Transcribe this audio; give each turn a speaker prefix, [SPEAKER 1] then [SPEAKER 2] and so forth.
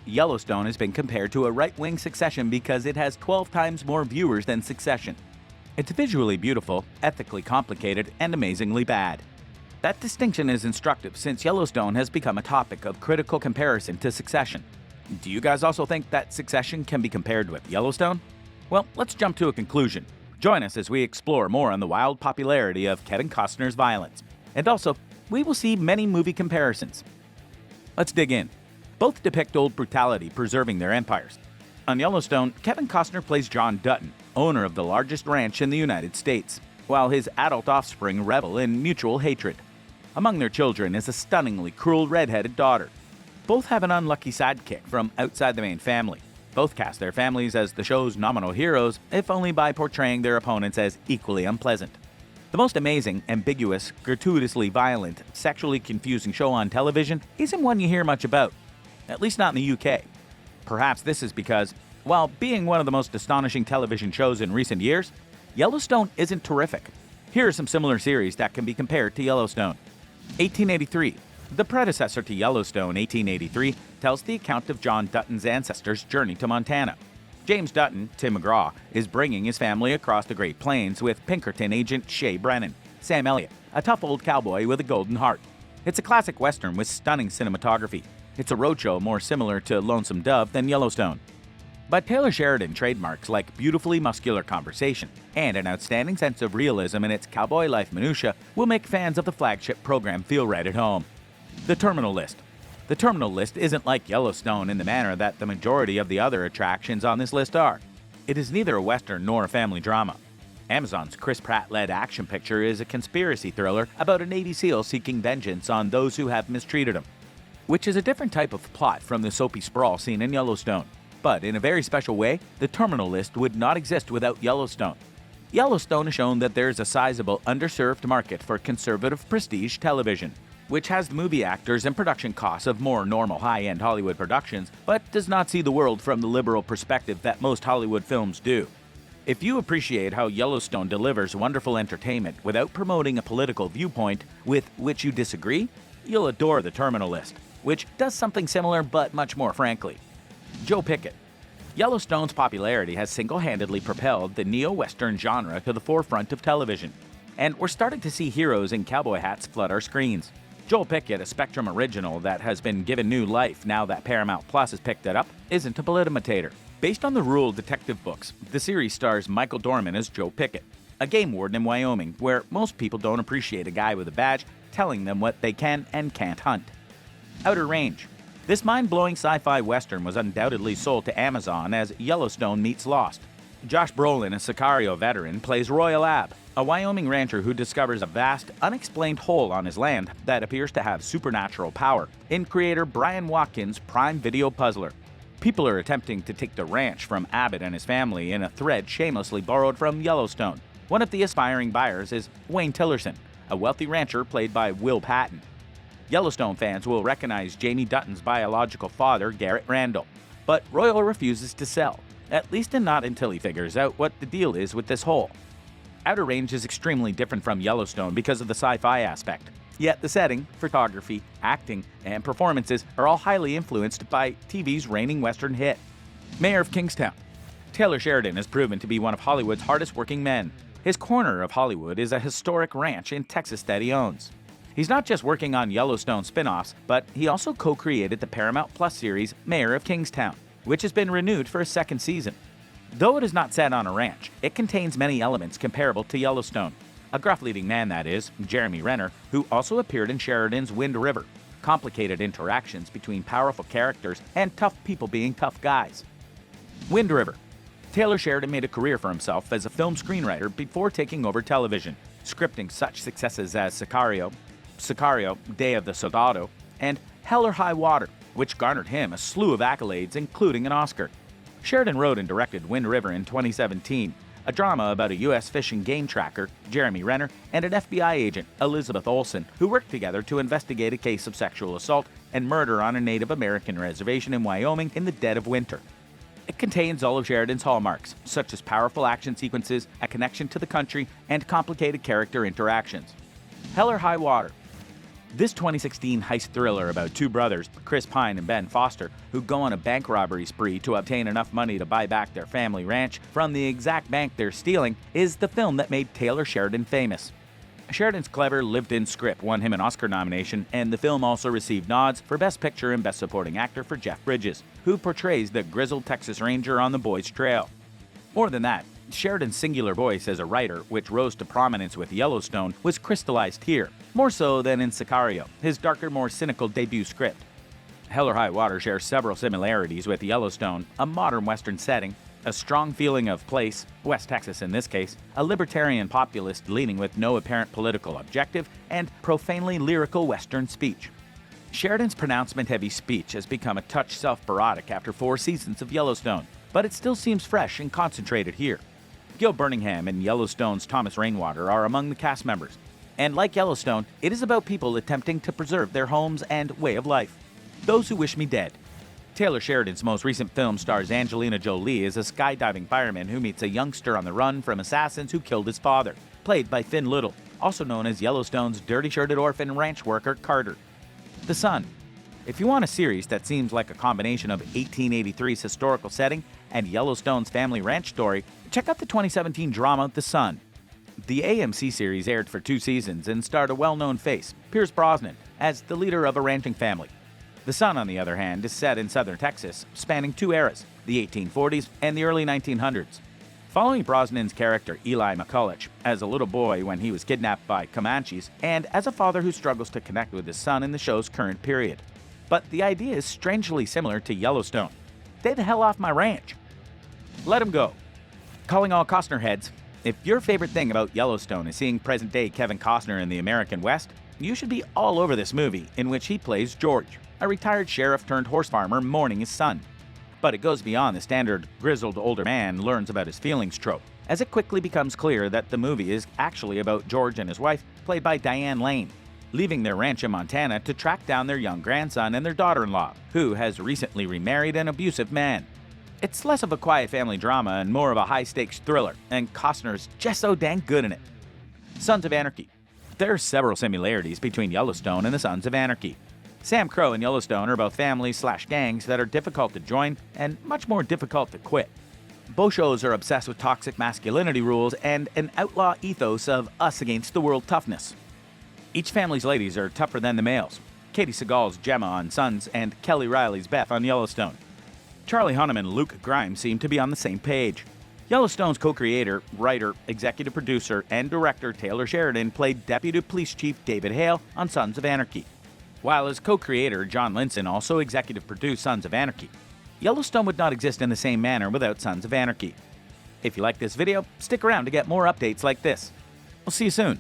[SPEAKER 1] Yellowstone has been compared to a right-wing Succession because it has 12 times more viewers than Succession. It's visually beautiful, ethically complicated, and amazingly bad. That distinction is instructive since Yellowstone has become a topic of critical comparison to Succession. Do you guys also think that Succession can be compared with Yellowstone? Well, let's jump to a conclusion. Join us as we explore more on the wild popularity of Kevin Costner's violence. And also, we will see many movie comparisons. Let's dig in. Both depict old brutality preserving their empires. On Yellowstone, Kevin Costner plays John Dutton, owner of the largest ranch in the United States, while his adult offspring revel in mutual hatred. Among their children is a stunningly cruel red-headed daughter. Both have an unlucky sidekick from outside the main family. Both cast their families as the show's nominal heroes, if only by portraying their opponents as equally unpleasant. The most amazing, ambiguous, gratuitously violent, sexually confusing show on television isn't one you hear much about, at least not in the UK. Perhaps this is because, while being one of the most astonishing television shows in recent years, Yellowstone isn't terrific. Here are some similar series that can be compared to Yellowstone. 1883. The predecessor to Yellowstone, 1883, tells the account of John Dutton's ancestors' journey to Montana. James Dutton, Tim McGraw, is bringing his family across the Great Plains with Pinkerton agent Shay Brennan, Sam Elliott, a tough old cowboy with a golden heart. It's a classic Western with stunning cinematography. It's a roadshow more similar to Lonesome Dove than Yellowstone. But Taylor Sheridan trademarks like beautifully muscular conversation and an outstanding sense of realism in its cowboy life minutiae will make fans of the flagship program feel right at home. The Terminal List. The Terminal List isn't like Yellowstone in the manner that the majority of the other attractions on this list are. It is neither a Western nor a family drama. Amazon's Chris Pratt-led action picture is a conspiracy thriller about a Navy SEAL seeking vengeance on those who have mistreated him, which is a different type of plot from the soapy sprawl seen in Yellowstone. But in a very special way, the Terminal List would not exist without Yellowstone. Yellowstone has shown that there is a sizable underserved market for conservative prestige television, which has the movie actors and production costs of more normal high-end Hollywood productions, but does not see the world from the liberal perspective that most Hollywood films do. If you appreciate how Yellowstone delivers wonderful entertainment without promoting a political viewpoint with which you disagree, you'll adore the Terminal List, which does something similar but much more frankly. Joe Pickett. Yellowstone's popularity has single-handedly propelled the neo-Western genre to the forefront of television, and we're starting to see heroes in cowboy hats flood our screens. Joel Pickett, a Spectrum original that has been given new life now that Paramount Plus has picked it up, isn't a politimitator. Based on the Rural Detective books, the series stars Michael Dorman as Joe Pickett, a game warden in Wyoming, where most people don't appreciate a guy with a badge telling them what they can and can't hunt. Outer Range. This mind-blowing sci-fi western was undoubtedly sold to Amazon as Yellowstone meets Lost. Josh Brolin, a Sicario veteran, plays Royal Ab, a Wyoming rancher who discovers a vast, unexplained hole on his land that appears to have supernatural power, in creator Brian Watkins' Prime Video puzzler. People are attempting to take the ranch from Abbott and his family in a thread shamelessly borrowed from Yellowstone. One of the aspiring buyers is Wayne Tillerson, a wealthy rancher played by Will Patton. Yellowstone fans will recognize Jamie Dutton's biological father, Garrett Randall, but Royal refuses to sell, at least not until he figures out what the deal is with this hole. Outer Range is extremely different from Yellowstone because of the sci-fi aspect, yet the setting, photography, acting, and performances are all highly influenced by TV's reigning Western hit. Mayor of Kingstown. Taylor Sheridan has proven to be one of Hollywood's hardest working men. His corner of Hollywood is a historic ranch in Texas that he owns. He's not just working on Yellowstone spin-offs, but he also co-created the Paramount Plus series Mayor of Kingstown, which has been renewed for a second season. Though it is not set on a ranch, it contains many elements comparable to Yellowstone. A gruff-leading man, that is, Jeremy Renner, who also appeared in Sheridan's Wind River. Complicated interactions between powerful characters and tough people being tough guys. Wind River. Taylor Sheridan made a career for himself as a film screenwriter before taking over television, scripting such successes as Sicario, Day of the Soldado, and Hell or High Water, which garnered him a slew of accolades, including an Oscar. Sheridan wrote and directed Wind River in 2017, a drama about a U.S. fish and game tracker, Jeremy Renner, and an FBI agent, Elizabeth Olsen, who worked together to investigate a case of sexual assault and murder on a Native American reservation in Wyoming in the dead of winter. It contains all of Sheridan's hallmarks, such as powerful action sequences, a connection to the country, and complicated character interactions. Hell or High Water. This 2016 heist thriller about two brothers, Chris Pine and Ben Foster, who go on a bank robbery spree to obtain enough money to buy back their family ranch from the exact bank they're stealing, is the film that made Taylor Sheridan famous. Sheridan's clever, lived-in script won him an Oscar nomination, and the film also received nods for Best Picture and Best Supporting Actor for Jeff Bridges, who portrays the grizzled Texas Ranger on the boys' trail. More than that, Sheridan's singular voice as a writer, which rose to prominence with Yellowstone, was crystallized here, more so than in Sicario, his darker, more cynical debut script. Hell or High Water shares several similarities with Yellowstone, a modern Western setting, a strong feeling of place, West Texas in this case, a libertarian populist leaning with no apparent political objective, and profanely lyrical Western speech. Sheridan's pronouncement-heavy speech has become a touch self-parodic after 4 seasons of Yellowstone, but it still seems fresh and concentrated here. Gil Birmingham and Yellowstone's Thomas Rainwater are among the cast members, and like Yellowstone, it is about people attempting to preserve their homes and way of life. Those Who Wish Me Dead. Taylor Sheridan's most recent film stars Angelina Jolie as a skydiving fireman who meets a youngster on the run from assassins who killed his father, played by Finn Little, also known as Yellowstone's dirty-shirted orphan ranch worker Carter. The Son. If you want a series that seems like a combination of 1883's historical setting and Yellowstone's family ranch story, check out the 2017 drama The Son. The AMC series aired for 2 seasons and starred a well-known face, Pierce Brosnan, as the leader of a ranching family. The Son, on the other hand, is set in southern Texas, spanning 2 eras, the 1840s and the early 1900s. Following Brosnan's character Eli McCulloch as a little boy when he was kidnapped by Comanches, and as a father who struggles to connect with his son in the show's current period. But the idea is strangely similar to Yellowstone. Stay the hell off my ranch. Let him go. Calling all Costner heads, if your favorite thing about Yellowstone is seeing present-day Kevin Costner in the American West, you should be all over this movie in which he plays George, a retired sheriff turned horse farmer mourning his son. But it goes beyond the standard grizzled older man learns about his feelings trope, as it quickly becomes clear that the movie is actually about George and his wife, played by Diane Lane, leaving their ranch in Montana to track down their young grandson and their daughter-in-law, who has recently remarried an abusive man. It's less of a quiet family drama and more of a high-stakes thriller, and Costner's just so dang good in it. Sons of Anarchy. There are several similarities between Yellowstone and the Sons of Anarchy. Sam Crow and Yellowstone are both families/gangs that are difficult to join and much more difficult to quit. Both shows are obsessed with toxic masculinity rules and an outlaw ethos of us against the world toughness. Each family's ladies are tougher than the males. Katie Seagal's Gemma on Sons and Kelly Riley's Beth on Yellowstone. Charlie Hunnam and Luke Grimes seem to be on the same page. Yellowstone's co-creator, writer, executive producer, and director Taylor Sheridan played Deputy Police Chief David Hale on Sons of Anarchy, while his co-creator John Linson also executive produced Sons of Anarchy. Yellowstone would not exist in the same manner without Sons of Anarchy. If you like this video, stick around to get more updates like this. We'll see you soon.